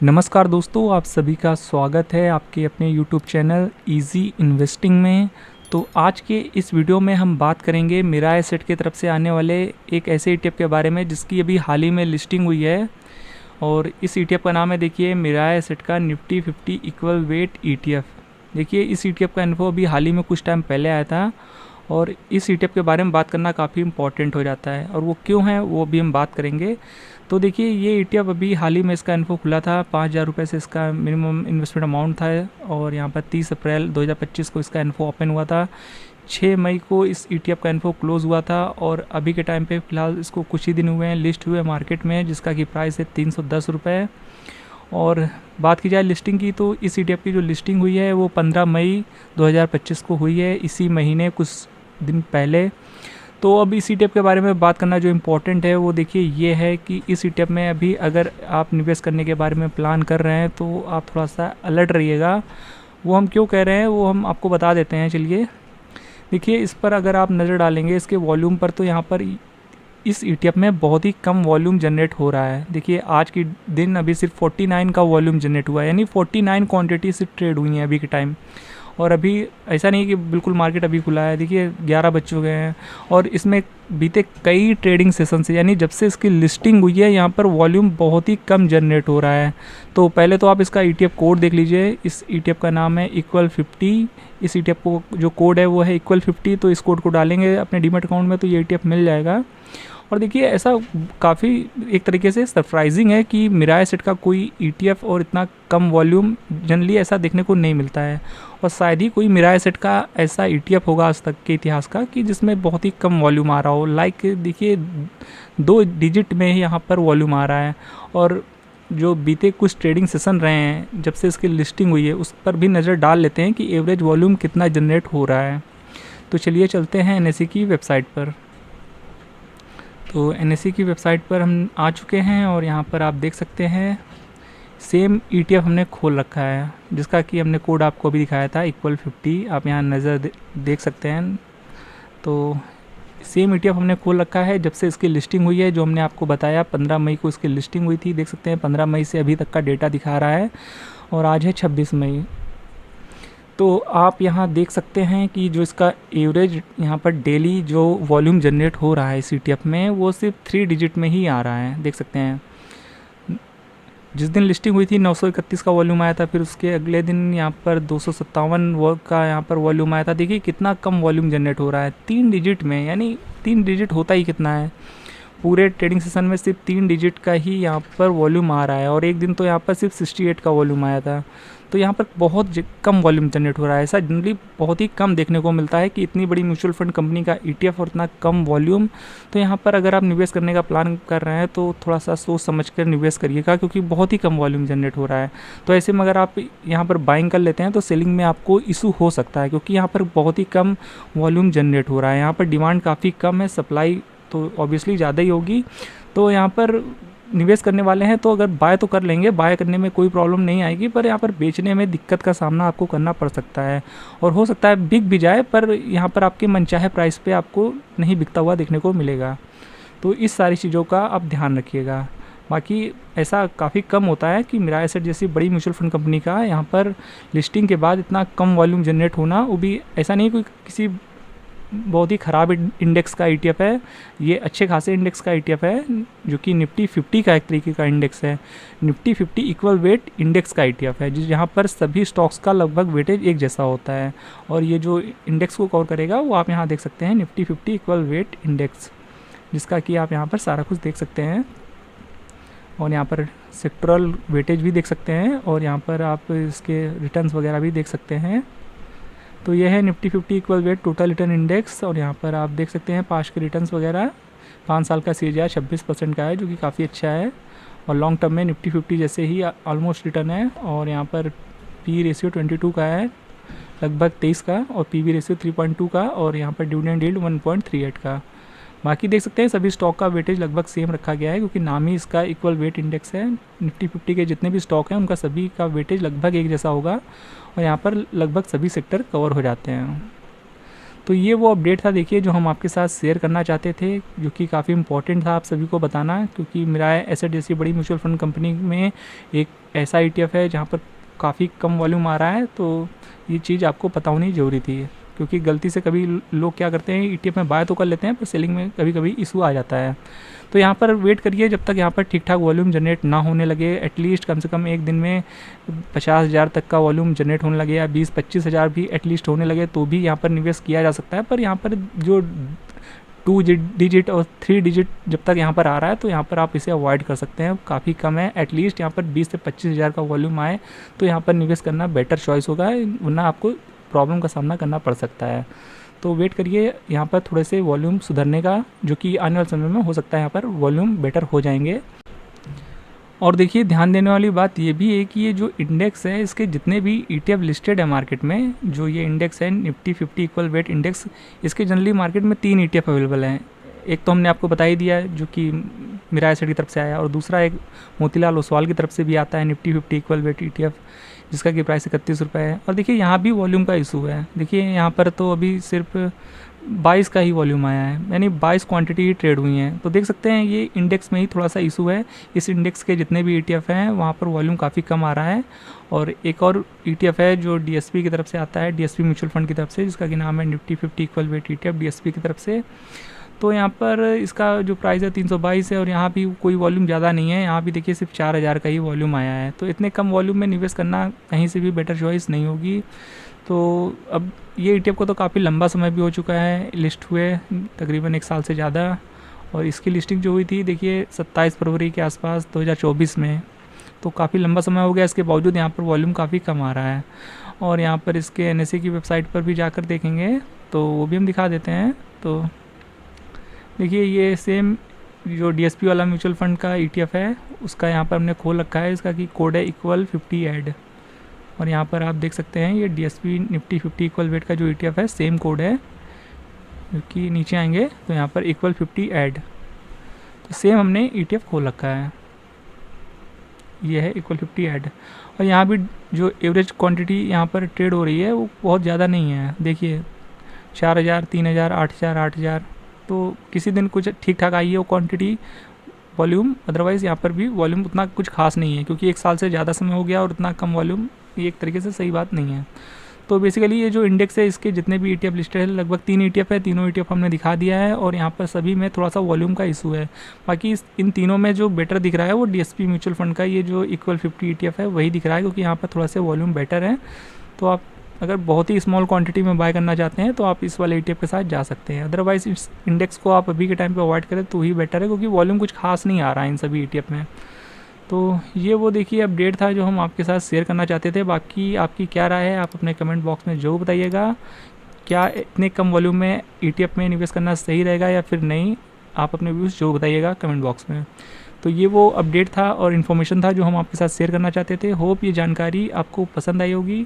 नमस्कार दोस्तों, आप सभी का स्वागत है आपके अपने यूट्यूब चैनल इजी इन्वेस्टिंग में। तो आज के इस वीडियो में हम बात करेंगे मिराय एसेट की तरफ से आने वाले एक ऐसे ईटीएफ के बारे में जिसकी अभी हाल ही में लिस्टिंग हुई है। और इस ईटीएफ का नाम है, देखिए, मिराय एसेट का निफ्टी 50 इक्वल वेट ईटीएफ। देखिए, इस ईटीएफ का इन्फो अभी हाल ही में कुछ टाइम पहले आया था और इस ईटीएफ के बारे में बात करना काफ़ी इंपॉर्टेंट हो जाता है, और वो क्यों है वो भी हम बात करेंगे। तो देखिए, ये ईटीएफ अभी हाल ही में इसका इन्फो खुला था, 5,000 रुपये से इसका मिनिमम इन्वेस्टमेंट अमाउंट था, और यहाँ पर 30 अप्रैल 2025 को इसका इन्फो ओपन हुआ था। 6 मई को इस ईटीएफ का इन्फो क्लोज़ हुआ था, और अभी के टाइम पे फ़िलहाल इसको कुछ ही दिन हुए हैं लिस्ट हुए मार्केट में, जिसका कि प्राइस है 310 रुपये। और बात की जाए लिस्टिंग की, तो इस ईटीएफ की जो लिस्टिंग हुई है वो 15 मई 2025 को हुई है, इसी महीने कुछ दिन पहले। तो अब इस ईटीएफ के बारे में बात करना जो इम्पोर्टेंट है वो देखिए ये है कि इस ईटीएफ में अभी अगर आप निवेश करने के बारे में प्लान कर रहे हैं तो आप थोड़ा सा अलर्ट रहिएगा। वो हम क्यों कह रहे हैं वो हम आपको बता देते हैं। चलिए, देखिए, इस पर अगर आप नज़र डालेंगे इसके वॉल्यूम पर, तो यहाँ पर इस ईटीएफ में बहुत ही कम वॉल्यूम जनरेट हो रहा है। देखिए, आज की दिन अभी सिर्फ 49 का वॉल्यूम जनरेट हुआ है, यानी 49 क्वांटिटी से ट्रेड हुई हैं अभी के टाइम। और अभी ऐसा नहीं कि बिल्कुल मार्केट अभी खुला है, देखिए 11 बज चुके हैं और इसमें बीते कई ट्रेडिंग सेशन से, यानी जब से इसकी लिस्टिंग हुई है, यहाँ पर वॉल्यूम बहुत ही कम जनरेट हो रहा है। तो पहले तो आप इसका ईटीएफ कोड देख लीजिए। इस ईटीएफ का नाम है इक्वल 50। इस ईटीएफ को जो कोड है वो है इक्वल 50। तो इस कोड को डालेंगे अपने डीमैट अकाउंट में तो ये ईटीएफ मिल जाएगा। और देखिए, ऐसा काफ़ी एक तरीके से सरप्राइजिंग है कि मिराय एसेट का कोई ईटीएफ और इतना कम वॉल्यूम जनरली ऐसा देखने को नहीं मिलता है, और शायद ही कोई मिराय एसेट का ऐसा ईटीएफ होगा आज तक के इतिहास का कि जिसमें बहुत ही कम वॉल्यूम आ रहा हो। लाइक देखिए, 2 डिजिट में ही यहाँ पर वॉल्यूम आ रहा है। और जो बीते कुछ ट्रेडिंग सेशन रहे हैं जब से इसकी लिस्टिंग हुई है उस पर भी नज़र डाल लेते हैं कि एवरेज वॉल्यूम कितना जनरेट हो रहा है। तो चलिए चलते हैं एनएसई की वेबसाइट पर। तो एनएसई की वेबसाइट पर हम आ चुके हैं और यहाँ पर आप देख सकते हैं सेम ईटीएफ हमने खोल रखा है, जिसका कि हमने कोड आपको अभी दिखाया था इक्वल 50। आप यहाँ नज़र देख सकते हैं। तो सेम ईटीएफ हमने खोल रखा है जब से इसकी लिस्टिंग हुई है, जो हमने आपको बताया 15 मई को इसकी लिस्टिंग हुई थी। देख सकते हैं 15 मई से अभी तक का डेटा दिखा रहा है, और आज है 26 मई। तो आप यहाँ देख सकते हैं कि जो इसका एवरेज यहाँ पर डेली जो वॉल्यूम जनरेट हो रहा है इस ईटीएफ में, वो सिर्फ 3 डिजिट में ही आ रहा है। देख सकते हैं जिस दिन लिस्टिंग हुई थी 931 का वॉल्यूम आया था, फिर उसके अगले दिन यहाँ पर 257 का यहाँ पर वॉल्यूम आया था। देखिए कितना कम वॉल्यूम जनरेट हो रहा है 3 डिजिट में, यानी 3 डिजिट होता ही कितना है, पूरे ट्रेडिंग सेशन में सिर्फ 3 डिजिट का ही यहाँ पर वॉल्यूम आ रहा है। और एक दिन तो यहाँ पर सिर्फ 68 का वॉल्यूम आया था। तो यहाँ पर बहुत कम वॉल्यूम जनरेट हो रहा है। ऐसा जनरली बहुत ही कम देखने को मिलता है कि इतनी बड़ी म्यूचुअल फंड कंपनी का ईटीएफ और इतना कम वॉल्यूम। तो यहाँ पर अगर आप निवेश करने का प्लान कर रहे हैं तो थोड़ा सा सोच समझ कर निवेश करिएगा, क्योंकि बहुत ही कम वॉल्यूम जनरेट हो रहा है। तो ऐसे में अगर आप यहाँ पर बाइंग कर लेते हैं तो सेलिंग में आपको इशू हो सकता है, क्योंकि यहाँ पर बहुत ही कम वॉल्यूम जनरेट हो रहा है। यहाँ पर डिमांड काफ़ी कम है, सप्लाई तो ऑब्वियसली ज़्यादा ही होगी। तो यहाँ पर निवेश करने वाले हैं तो अगर बाय तो कर लेंगे, बाय करने में कोई प्रॉब्लम नहीं आएगी, पर यहाँ पर बेचने में दिक्कत का सामना आपको करना पड़ सकता है, और हो सकता है बिक भी जाए पर यहाँ पर आपके मनचाहे प्राइस पे आपको नहीं बिकता हुआ देखने को मिलेगा। तो इस सारी चीज़ों का आप ध्यान रखिएगा। बाकी ऐसा काफ़ी कम होता है कि मिराय एसेट जैसी बड़ी म्यूचुअल फंड कंपनी का यहाँ पर लिस्टिंग के बाद इतना कम वॉल्यूम जनरेट होना, वो भी ऐसा नहीं कोई किसी बहुत ही ख़राब इंडेक्स का ईटीएफ है। ये अच्छे खासे इंडेक्स का ईटीएफ है, जो कि निफ्टी 50 का एक तरीके का इंडेक्स है। निफ्टी 50 इक्वल वेट इंडेक्स का ईटीएफ है, जहाँ पर सभी स्टॉक्स का लगभग वेटेज एक जैसा होता है। और ये जो इंडेक्स को कवर करेगा वो आप यहाँ देख सकते हैं, निफ्टी 50 इक्वल वेट इंडेक्स, जिसका कि आप यहाँ पर सारा कुछ देख सकते हैं। और यहाँ पर सेक्टरल वेटेज भी देख सकते हैं, और यहाँ पर आप इसके रिटर्न्स वगैरह भी देख सकते हैं। तो ये है Nifty 50 equal weight total return index, और यहाँ पर आप देख सकते हैं 5 के रिटर्न्स वगैरह। 5 साल का CAGR 26% का है, जो कि काफ़ी अच्छा है। और लॉन्ग टर्म में निफ्टी 50 जैसे ही ऑलमोस्ट रिटर्न है। और यहाँ पर पी रेशियो 22 का है, लगभग 23 का, और PB रेशियो 3.2 का, और यहाँ पर डिविडेंड यील्ड 1.38 का। बाकी देख सकते हैं सभी स्टॉक का वेटेज लगभग सेम रखा गया है, क्योंकि नाम ही इसका इक्वल वेट इंडेक्स है। निफ्टी 50 के जितने भी स्टॉक हैं उनका सभी का वेटेज लगभग एक जैसा होगा, और यहाँ पर लगभग सभी सेक्टर कवर हो जाते हैं। तो ये वो अपडेट था देखिए जो हम आपके साथ शेयर करना चाहते थे, जो कि काफ़ी इंपॉर्टेंट था आप सभी को बताना, क्योंकि मिराय एसेट जैसी बड़ी म्यूचुअल फंड कंपनी में एक ऐसा ETF है जहाँ पर काफ़ी कम वॉल्यूम आ रहा है। तो ये चीज़ आपको पता होनी ज़रूरी थी, क्योंकि गलती से कभी लोग क्या करते हैं ETF में बाय तो कर लेते हैं पर सेलिंग में कभी कभी इशू आ जाता है। तो यहाँ पर वेट करिए जब तक यहाँ पर ठीक ठाक वॉल्यूम जनरेट ना होने लगे, एटलीस्ट कम से कम एक दिन में 50,000 तक का वॉल्यूम जनरेट होने लगे या 20-25 हज़ार भी एटलीस्ट होने लगे तो भी यहाँ पर निवेश किया जा सकता है। पर यहाँ पर जो 2 डिजिट और 3 डिजिट जब तक यहाँ पर आ रहा है तो यहाँ पर आप इसे अवॉइड कर सकते हैं, काफ़ी कम है। एटलीस्ट यहाँ पर 20 से 25 हज़ार का वॉल्यूम आए तो यहाँ पर निवेश करना बेटर चॉइस होगा, वरना आपको प्रॉब्लम का सामना करना पड़ सकता है। तो वेट करिए यहाँ पर थोड़े से वॉल्यूम सुधरने का, जो कि आने वाले समय में हो सकता है यहाँ पर वॉल्यूम बेटर हो जाएंगे। और देखिए ध्यान देने वाली बात ये भी है कि ये जो इंडेक्स है इसके जितने भी ETF लिस्टेड है मार्केट में, जो ये इंडेक्स है निफ्टी 50 इक्वल वेट इंडेक्स, इसके जनरली मार्केट में 3 ETF अवेलेबल हैं। एक तो हमने आपको बता ही दिया जो कि मिराय एसेट की तरफ से आया, और दूसरा एक मोतीलाल ओसवाल की तरफ से भी आता है निफ्टी 50 इक्वल वेट ETF, जिसका कि प्राइस 31 रुपये है। और देखिए यहाँ भी वॉल्यूम का इशू है, देखिए यहाँ पर तो अभी सिर्फ 22 का ही वॉल्यूम आया है, यानी 22 क्वांटिटी ही ट्रेड हुई हैं। तो देख सकते हैं ये इंडेक्स में ही थोड़ा सा इशू है, इस इंडेक्स के जितने भी ETF हैं वहाँ पर वॉल्यूम काफ़ी कम आ रहा है। और एक और ETF है जो DSP की तरफ से आता है, DSP म्यूचुअल फंड की तरफ से, जिसका कि नाम है Nifty 50 equal weight ETF DSP की तरफ से। तो यहाँ पर इसका जो प्राइस है 322 है, और यहाँ भी कोई वॉल्यूम ज़्यादा नहीं है, यहाँ भी देखिए सिर्फ 4,000 का ही वॉल्यूम आया है। तो इतने कम वॉल्यूम में निवेश करना कहीं से भी बेटर चॉइस नहीं होगी। तो अब ये ETF को तो काफ़ी लंबा समय भी हो चुका है लिस्ट हुए, तकरीबन 1 साल से ज़्यादा, और इसकी लिस्टिंग जो हुई थी देखिए 27 फरवरी के आसपास 2024 में, तो काफ़ी लंबा समय हो गया। इसके बावजूद यहाँ पर वॉल्यूम काफ़ी कम आ रहा है। और यहाँ पर इसके NSE की वेबसाइट पर भी जाकर देखेंगे तो वो भी हम दिखा देते हैं। तो देखिए ये सेम जो DSP वाला म्यूचुअल फंड का ETF है उसका यहाँ पर हमने खोल रखा है, इसका कि कोड है इक्वल 50 ऐड, और यहाँ पर आप देख सकते हैं ये DSP निफ्टी 50 इक्वल वेट का जो ETF है सेम कोड है, क्योंकि नीचे आएंगे तो यहाँ पर इक्वल 50 ऐड, तो सेम हमने ETF खोल रखा है, ये है इक्वल 50 ऐड। और यहाँ भी जो एवरेज क्वांटिटी यहाँ पर ट्रेड हो रही है वो बहुत ज़्यादा नहीं है, देखिए 4,000, 3,000, 8,000, 8,000, तो किसी दिन कुछ ठीक ठाक आई है वो क्वांटिटी वॉल्यूम, अदरवाइज़ यहाँ पर भी वॉल्यूम उतना कुछ खास नहीं है, क्योंकि 1 साल से ज़्यादा समय हो गया और उतना कम वॉल्यूम ये एक तरीके से सही बात नहीं है। तो बेसिकली ये जो इंडेक्स है इसके जितने भी ETF लिस्टेड है लगभग 3 ETF है, तीनों ETF हमने दिखा दिया है, और यहाँ पर सभी में थोड़ा सा वॉल्यूम का इशू है। बाकी इन तीनों में जो बेटर दिख रहा है वो DSP म्यूचुअल फंड का ये जो इक्वल 50 ETF है वही दिख रहा है, क्योंकि यहाँ पर थोड़ा सा वॉल्यूम बेटर है। तो आप अगर बहुत ही स्मॉल क्वांटिटी में बाय करना चाहते हैं तो आप इस वाले ETF के साथ जा सकते हैं, अदरवाइज इस इंडेक्स को आप अभी के टाइम पे अवॉइड करें तो ही बेटर है, क्योंकि वॉल्यूम कुछ खास नहीं आ रहा है इन सभी ETF में। तो ये वो देखिए अपडेट था जो हम आपके साथ शेयर करना चाहते थे। बाकी आपकी क्या राय है आप अपने कमेंट बॉक्स में ज़रूर बताइएगा, क्या इतने कम वॉल्यूम में ETF में निवेश करना सही रहेगा या फिर नहीं, आप अपने व्यूज़ ज़रूर बताइएगा कमेंट बॉक्स में। तो ये वो अपडेट था और इन्फॉर्मेशन था जो हम आपके साथ शेयर करना चाहते थे। होप ये जानकारी आपको पसंद आई होगी।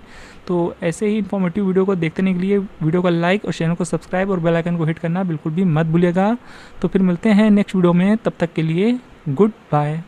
तो ऐसे ही इन्फॉर्मेटिव वीडियो को देखने के लिए वीडियो को लाइक और चैनल को सब्सक्राइब और बेल आइकन को हिट करना बिल्कुल भी मत भूलिएगा। तो फिर मिलते हैं नेक्स्ट वीडियो में, तब तक के लिए गुड बाय।